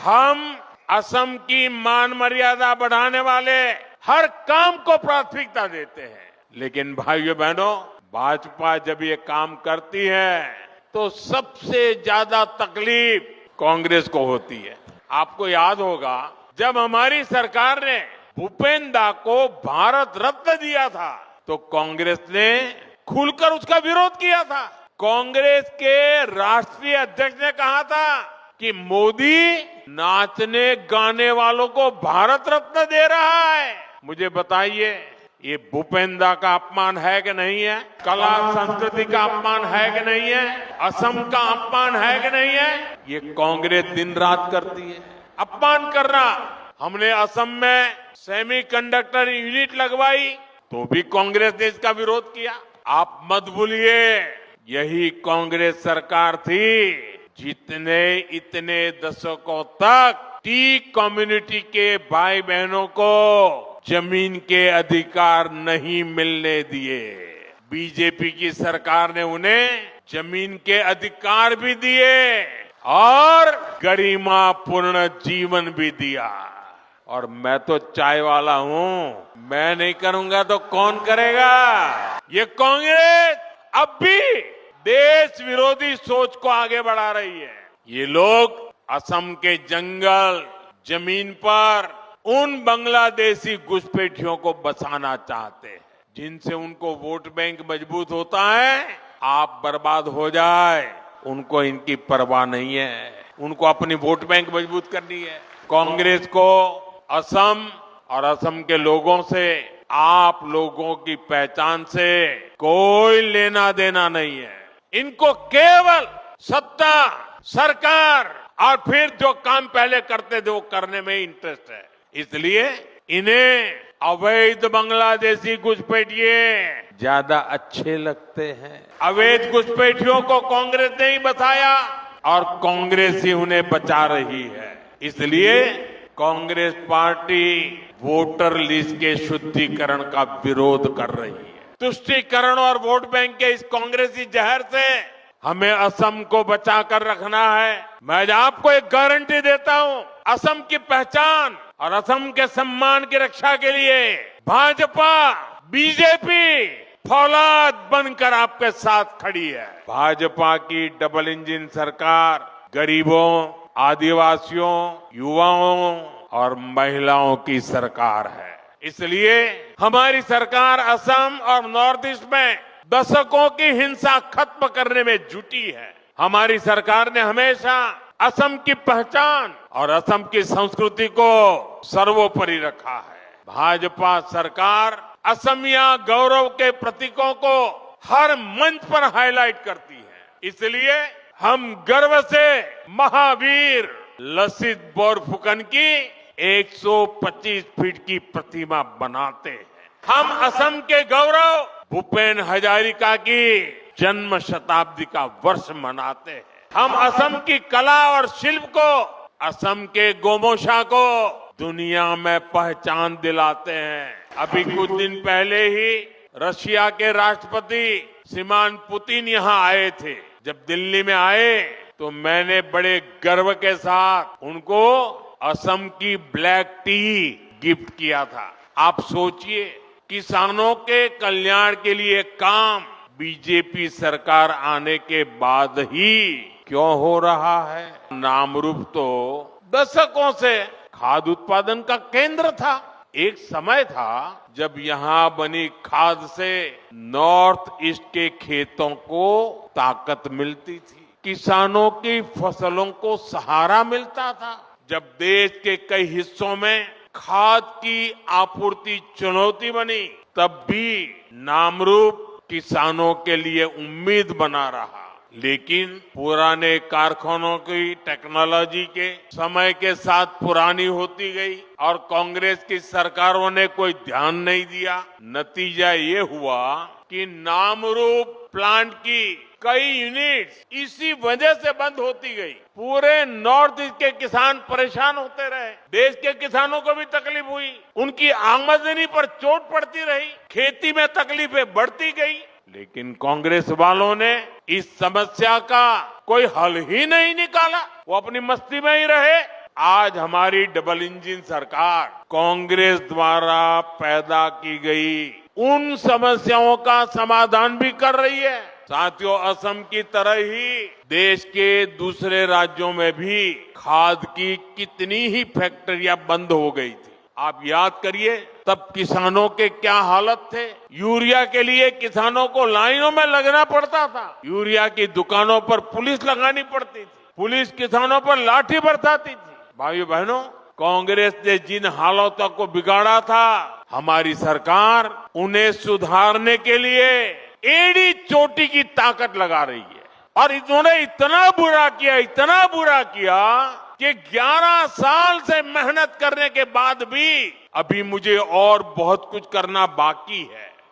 हम असम की मान मर्यादा बढ़ाने वाले हर काम को प्राथमिकता देते हैं, लेकिन भाइयों बहनों, भाजपा जब ये काम करती है तो सबसे ज्यादा तकलीफ कांग्रेस को होती है। आपको याद होगा जब हमारी सरकार ने भूपेंद्र दा को भारत रत्न दिया था तो कांग्रेस ने खुलकर उसका विरोध किया था। कांग्रेस के राष्ट्रीय अध्यक्ष ने कहा था कि मोदी नाचने गाने वालों को भारत रत्न दे रहा है। मुझे बताइए, ये भूपेंद्र दा का अपमान है कि नहीं है? कला संस्कृति का अपमान है कि नहीं है? असम का अपमान है कि नहीं है? ये कांग्रेस दिन रात करती है अपमान करना। हमने असम में सेमीकंडक्टर यूनिट लगवाई तो भी कांग्रेस ने इसका विरोध किया। आप मत भूलिए, यही कांग्रेस सरकार थी जितने इतने दशकों तक टी कम्युनिटी के भाई बहनों को जमीन के अधिकार नहीं मिलने दिए। बीजेपी की सरकार ने उन्हें जमीन के अधिकार भी दिए और गरिमापूर्ण जीवन भी दिया। और मैं तो चाय वाला हूं, मैं नहीं करूंगा तो कौन करेगा? ये कांग्रेस अब भी देश विरोधी सोच को आगे बढ़ा रही है। ये लोग असम के जंगल जमीन पर उन बांग्लादेशी घुसपैठियों को बसाना चाहते हैं जिनसे उनको वोट बैंक मजबूत होता है। आप बर्बाद हो जाए उनको इनकी परवाह नहीं है, उनको अपनी वोट बैंक मजबूत करनी है। कांग्रेस को असम और असम के लोगों से, आप लोगों की पहचान से कोई लेना देना नहीं है। इनको केवल सत्ता, सरकार और फिर जो काम पहले करते थे वो करने में इंटरेस्ट है। इसलिए इन्हें अवैध बांग्लादेशी घुसपैठिए ज्यादा अच्छे लगते हैं। अवैध घुसपैठियों को कांग्रेस ने ही बचाया और कांग्रेस ही उन्हें बचा रही है। इसलिए कांग्रेस पार्टी वोटर लिस्ट के शुद्धिकरण का विरोध कर रही है। तुष्टीकरण और वोट बैंक के इस कांग्रेसी जहर से हमें असम को बचा कर रखना है। मैं आपको एक गारंटी देता हूं, असम की पहचान और असम के सम्मान की रक्षा के लिए भाजपा, बीजेपी फौलाद बनकर आपके साथ खड़ी है। भाजपा की डबल इंजन सरकार गरीबों, आदिवासियों, युवाओं और महिलाओं की सरकार है। इसलिए हमारी सरकार असम और नॉर्थ ईस्ट में दशकों की हिंसा खत्म करने में जुटी है। हमारी सरकार ने हमेशा असम की पहचान और असम की संस्कृति को सर्वोपरि रखा है। भाजपा सरकार असमिया गौरव के प्रतीकों को हर मंच पर हाईलाइट करती है। इसलिए हम गर्व से महावीर लसित बोरफुकन की 125 फीट की प्रतिमा बनाते हैं। हम असम के गौरव भूपेन हजारिका की जन्म शताब्दी का वर्ष मनाते हैं। हम असम की कला और शिल्प को, असम के गोमोशा को दुनिया में पहचान दिलाते हैं। अभी कुछ दिन पहले ही रशिया के राष्ट्रपति श्रीमान पुतिन यहाँ आए थे। जब दिल्ली में आए तो मैंने बड़े गर्व के साथ उनको असम की ब्लैक टी गिफ्ट किया था। आप सोचिए, किसानों के कल्याण के लिए काम बीजेपी सरकार आने के बाद ही क्यों हो रहा है? नामरूप तो दशकों से खाद उत्पादन का केंद्र था। एक समय था जब यहाँ बनी खाद से नॉर्थ ईस्ट के खेतों को ताकत मिलती थी, किसानों की फसलों को सहारा मिलता था। जब देश के कई हिस्सों में खाद की आपूर्ति चुनौती बनी, तब भी नामरूप किसानों के लिए उम्मीद बना रहा। लेकिन पुराने कारखानों की टेक्नोलॉजी के समय के साथ पुरानी होती गई और कांग्रेस की सरकारों ने कोई ध्यान नहीं दिया। नतीजा ये हुआ कि नामरूप प्लांट की कई यूनिट्स इसी वजह से बंद होती गई। पूरे नॉर्थ ईस्ट के किसान परेशान होते रहे, देश के किसानों को भी तकलीफ हुई, उनकी आमदनी पर चोट पड़ती रही, खेती में तकलीफें बढ़ती गई। लेकिन कांग्रेस वालों ने इस समस्या का कोई हल ही नहीं निकाला। वो अपनी मस्ती में ही रहे। आज हमारी डबल इंजन सरकार कांग्रेस द्वारा पैदा की गई उन समस्याओं का समाधान भी कर रही है। साथियों, असम की तरह ही देश के दूसरे राज्यों में भी खाद की कितनी ही फैक्ट्रियां बंद हो गई थी। आप याद करिए, तब किसानों के क्या हालत थे। यूरिया के लिए किसानों को लाइनों में लगना पड़ता था। यूरिया की दुकानों पर पुलिस लगानी पड़ती थी। पुलिस किसानों पर लाठी बरसाती थी। भाइयों बहनों, कांग्रेस ने जिन हालातों को बिगाड़ा था, हमारी सरकार उन्हें सुधारने के लिए एड़ी चोटी की ताकत लगा रही है। और इन्होंने इतना बुरा किया कि 11 साल से मेहनत करने के बाद भी अभी मुझे और बहुत कुछ करना बाकी है।